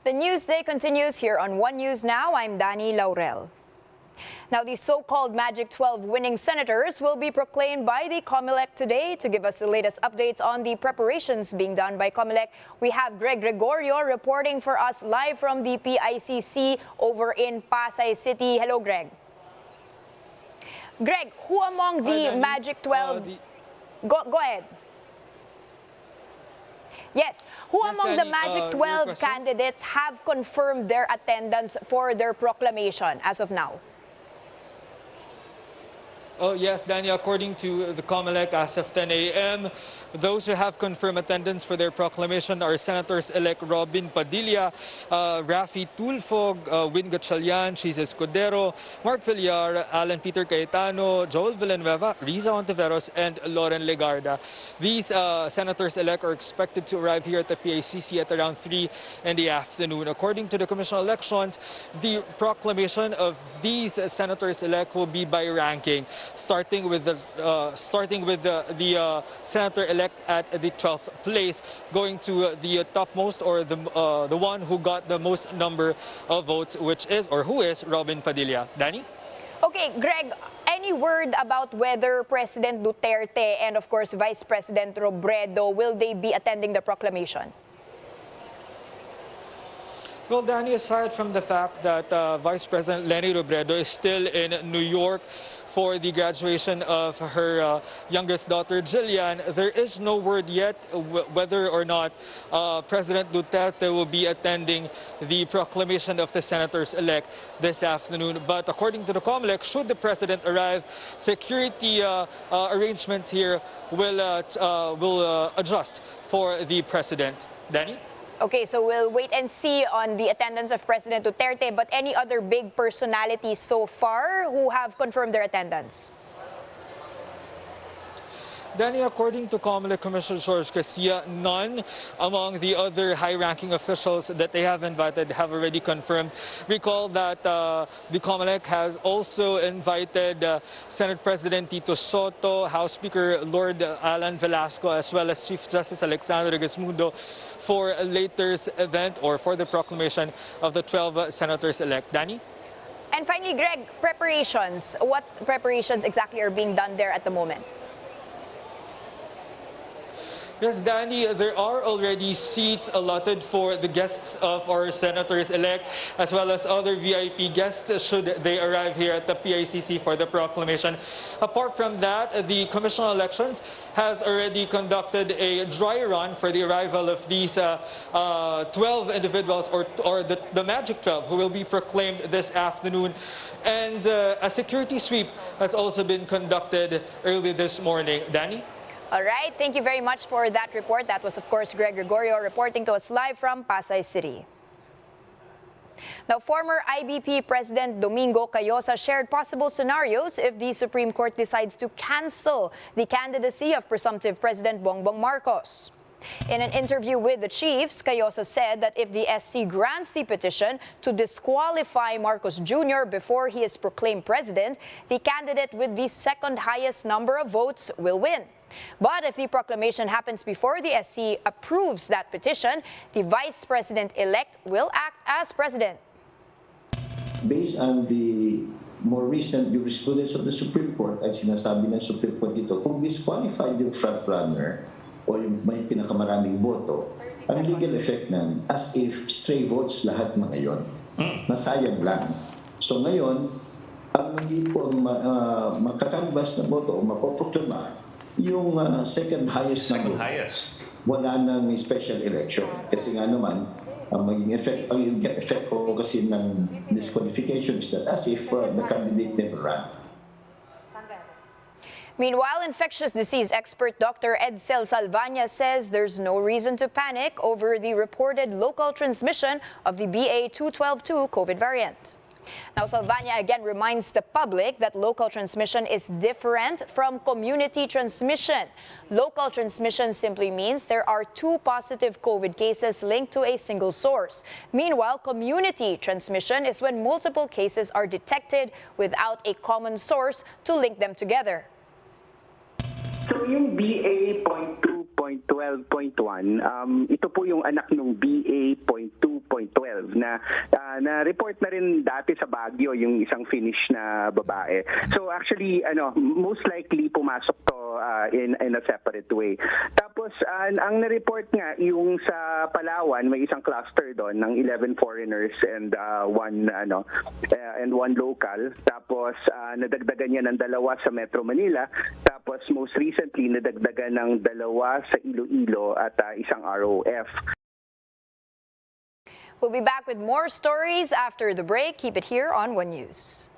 The Newsday continues here on One News Now. I'm Dani Laurel. Now, the so-called Magic 12 winning senators will be proclaimed by the COMELEC today. To give us the latest updates on the preparations being done by COMELEC, we have Greg Gregorio reporting for us live from the PICC over in Pasay City. Hello, Greg. Greg, who among the Magic 12... Go ahead. Yes. Who among the Magic 12 candidates have confirmed their attendance for their proclamation as of now? Oh, yes, Daniel, according to the COMELEC, as of 10 a.m., those who have confirmed attendance for their proclamation are Senators-elect Robin Padilla, Raffy Tulfo, Win Gatchalian, Chis Escudero, Mark Villar, Alan Peter Cayetano, Joel Villanueva, Riza Ontiveros, and Loren Legarda. These Senators-elect are expected to arrive here at the PICC at around 3 in the afternoon. According to the Commission on Elections, the proclamation of these Senators-elect will be by ranking, starting with the senator-elect at the 12th place, going to the topmost, or the one who got the most number of votes, which is, or who is, Robin Padilla. Danny? Okay, Greg, any word about whether President Duterte and, of course, Vice President Robredo, will they be attending the proclamation? Well, Danny, aside from the fact that Vice President Leni Robredo is still in New York for the graduation of her youngest daughter, Jillian, there is no word yet whether or not President Duterte will be attending the proclamation of the senators-elect this afternoon. But according to the COMELEC, should the president arrive, security arrangements here will adjust for the president. Danny? Okay, so we'll wait and see on the attendance of President Duterte, but any other big personalities so far who have confirmed their attendance? Danny, according to COMELEC Commissioner George Garcia, none among the other high-ranking officials that they have invited have already confirmed. Recall that the COMELEC has also invited Senate President Tito Soto, House Speaker Lord Alan Velasco, as well as Chief Justice Alexander Regismundo for a later event, or for the proclamation of the 12 senators-elect. Danny? And finally, Greg, preparations. What preparations exactly are being done there at the moment? Yes, Danny, there are already seats allotted for the guests of our senators-elect, as well as other VIP guests should they arrive here at the PICC for the proclamation. Apart from that, the Commission on Elections has already conducted a dry run for the arrival of these 12 individuals, or the Magic 12, who will be proclaimed this afternoon. And a security sweep has also been conducted early this morning. Danny? All right, thank you very much for that report. That was, of course, Greg Gregorio reporting to us live from Pasay City. Now, former IBP President Domingo Cayosa shared possible scenarios if the Supreme Court decides to cancel the candidacy of presumptive President Bongbong Marcos. In an interview with the Chiefs, Cayosa said that if the SC grants the petition to disqualify Marcos Jr. before he is proclaimed president, the candidate with the second highest number of votes will win. But if the proclamation happens before the SC approves that petition, the Vice President-elect will act as president. Based on the more recent jurisprudence of the Supreme Court, ay sinasabi ng Supreme Court dito, kung disqualified yung frontrunner o yung may pinakamaraming boto, ang legal effect nan, as if stray votes lahat mga yon, nasayang lang. So ngayon, ang hindi po makakanvas na boto o mapoproklama, yung second highest number, wala nang special election. Kasi nga naman, ang maging effect, ang effect ko kasi ng disqualification is that as if the candidate never ran. Meanwhile, infectious disease expert Dr. Edsel Salvania says there's no reason to panic over the reported local transmission of the BA.2.12.2 COVID variant. Now, Salvania again reminds the public that local transmission is different from community transmission. Local transmission simply means there are 2 positive COVID cases linked to a single source. Meanwhile, community transmission is when multiple cases are detected without a common source to link them together. So yung BA.2.12 BA.12.1, ito po yung anak ng BA.2.12 na na-report na rin dati sa Baguio yung isang Finnish na babae. So actually, most likely pumasok to in a separate way. Tapos, ang na-report nga, yung sa Palawan, may isang cluster doon ng 11 foreigners and one local. Tapos, nadagdagan niya ng 2 sa Metro Manila. Tapos, most recently, nadagdagan ng 2 sa Iloilo at isang ROF. We'll be back with more stories after the break. Keep it here on One News.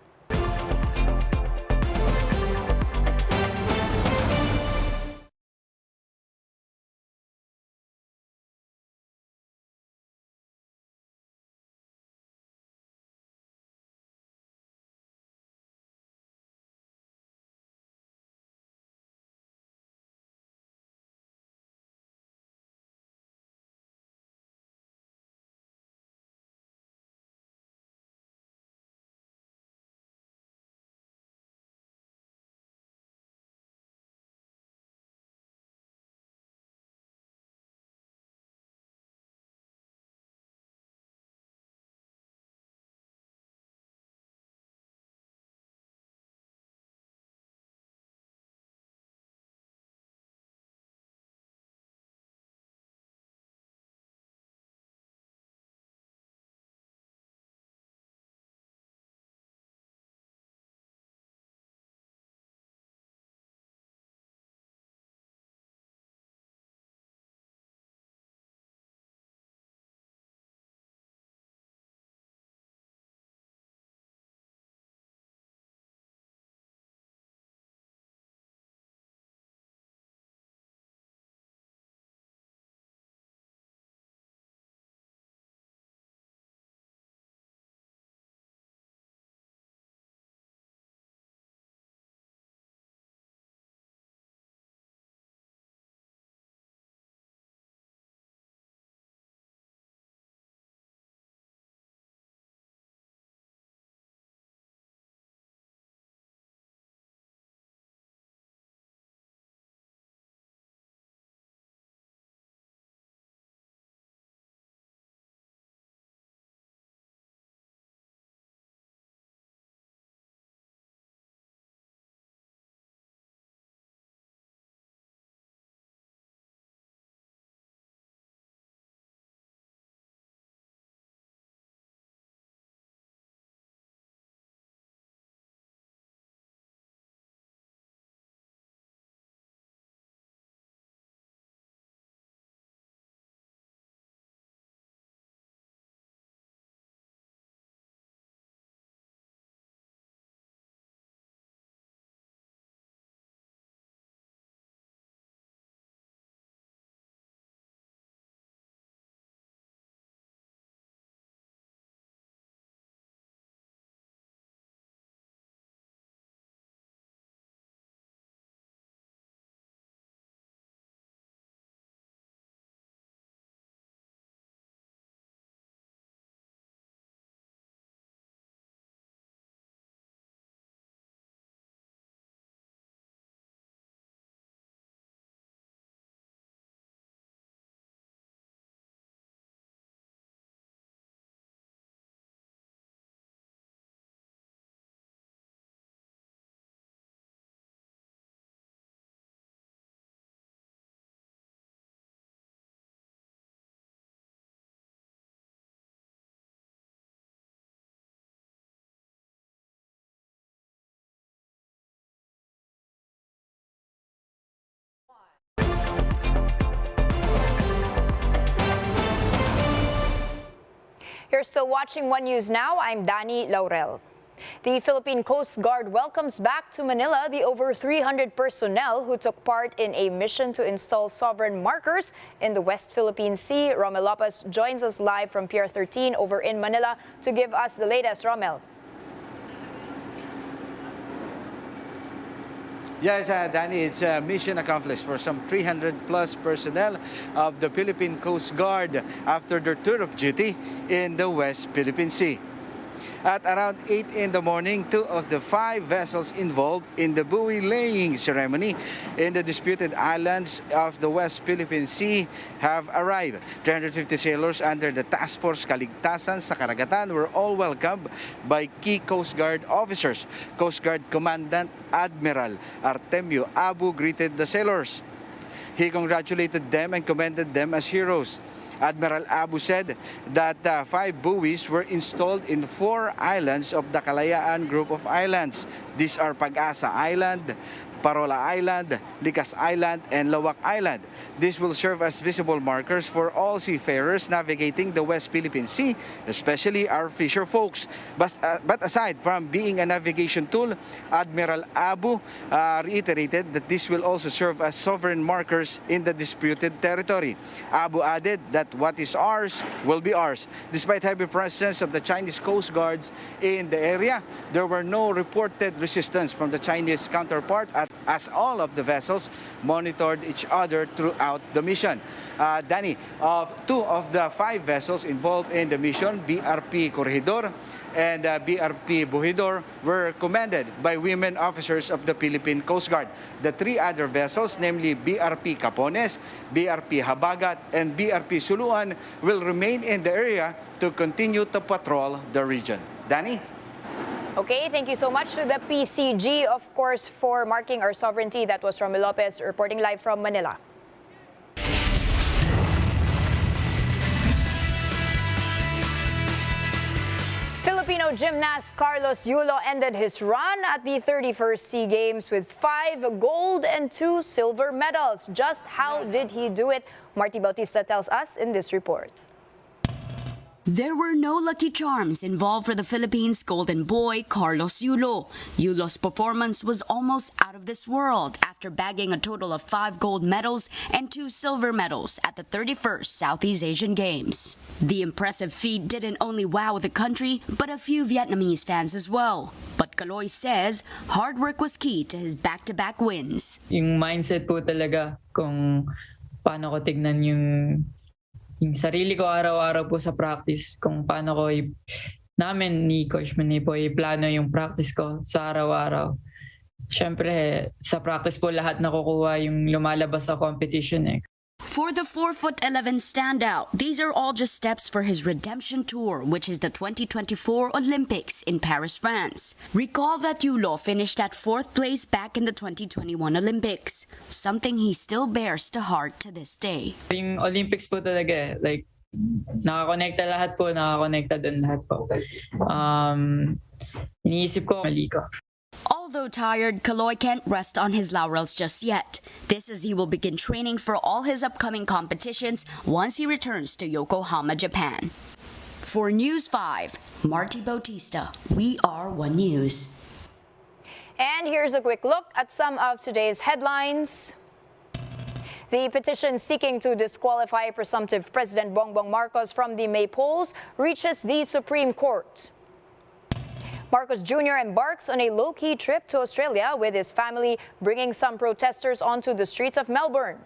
You're still watching One News Now. I'm Dani Laurel. The Philippine Coast Guard welcomes back to Manila the over 300 personnel who took part in a mission to install sovereign markers in the West Philippine Sea. Romel Lopez joins us live from Pier 13 over in Manila to give us the latest. Romel. Yes, Danny, it's a mission accomplished for some 300 plus personnel of the Philippine Coast Guard after their tour of duty in the West Philippine Sea. At around 8 in the morning, 2 of the 5 vessels involved in the buoy laying ceremony in the disputed islands of the West Philippine Sea have arrived. 350 sailors under the Task Force Kaligtasan sa Karagatan were all welcomed by key Coast Guard officers. Coast Guard Commandant Admiral Artemio Abu greeted the sailors. He congratulated them and commended them as heroes. Admiral Abu said that 5 buoys were installed in 4 islands of the Kalayaan group of islands. These are Pag-asa Island, Parola Island, Likas Island, and Lawak Island. This will serve as visible markers for all seafarers navigating the West Philippine Sea, especially our fisher folks. But aside from being a navigation tool, Admiral Abu reiterated that this will also serve as sovereign markers in the disputed territory. Abu added that what is ours will be ours. Despite heavy presence of the Chinese Coast Guards in the area, there were no reported resistance from the Chinese counterpart as all of the vessels monitored each other throughout the mission. Danny, 2 of the 5 vessels involved in the mission, BRP Corregidor and BRP Bujidor, were commanded by women officers of the Philippine Coast Guard. The 3 other vessels, namely BRP Capones, BRP Habagat, and BRP Suluan, will remain in the area to continue to patrol the region. Danny? Okay, thank you so much to the PCG, of course, for marking our sovereignty. That was Romy Lopez reporting live from Manila. Filipino gymnast Carlos Yulo ended his run at the 31st SEA Games with 5 gold and 2 silver medals. Just how did he do it? Marty Bautista tells us in this report. There were no lucky charms involved for the Philippines' golden boy, Carlos Yulo. Yulo's performance was almost out of this world after bagging a total of 5 gold medals and 2 silver medals at the 31st Southeast Asian Games. The impressive feat didn't only wow the country, but a few Vietnamese fans as well. But Kaloy says hard work was key to his back-to-back wins. Yung mindset po talaga kung paano ko tignan yung sarili ko araw-araw po sa practice, kung paano ko namin ni Coach Manny po i-plano yung practice ko sa araw-araw. Siyempre, sa practice po lahat nakukuha yung lumalabas sa competition eh. For the 4'11" standout, these are all just steps for his redemption tour, which is the 2024 Olympics in Paris, France. Recall that Yulo finished at 4th place back in the 2021 Olympics, something he still bears to heart to this day. Yung Olympics po talaga like nakakonekta lahat po, nakakonekta dun lahat po. Iniisip ko, mali ko. Although tired, Kaloy can't rest on his laurels just yet. This as he will begin training for all his upcoming competitions once he returns to Yokohama, Japan. For News 5, Marty Bautista, We Are One News. And here's a quick look at some of today's headlines. The petition seeking to disqualify presumptive President Bongbong Marcos from the May polls reaches the Supreme Court. Marcos Jr. embarks on a low-key trip to Australia with his family, bringing some protesters onto the streets of Melbourne.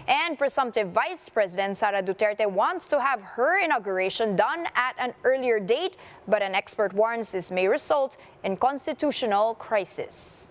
And presumptive Vice President Sara Duterte wants to have her inauguration done at an earlier date, but an expert warns this may result in constitutional crisis.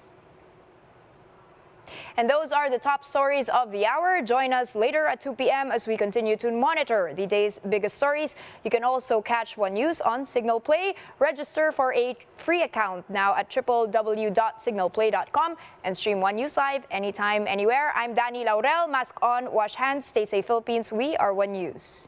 And those are the top stories of the hour. Join us later at 2 p.m. as we continue to monitor the day's biggest stories. You can also catch One News on Signal Play. Register for a free account now at www.signalplay.com and stream One News live anytime, anywhere. I'm Danny Laurel. Mask on, wash hands, stay safe Philippines. We are One News.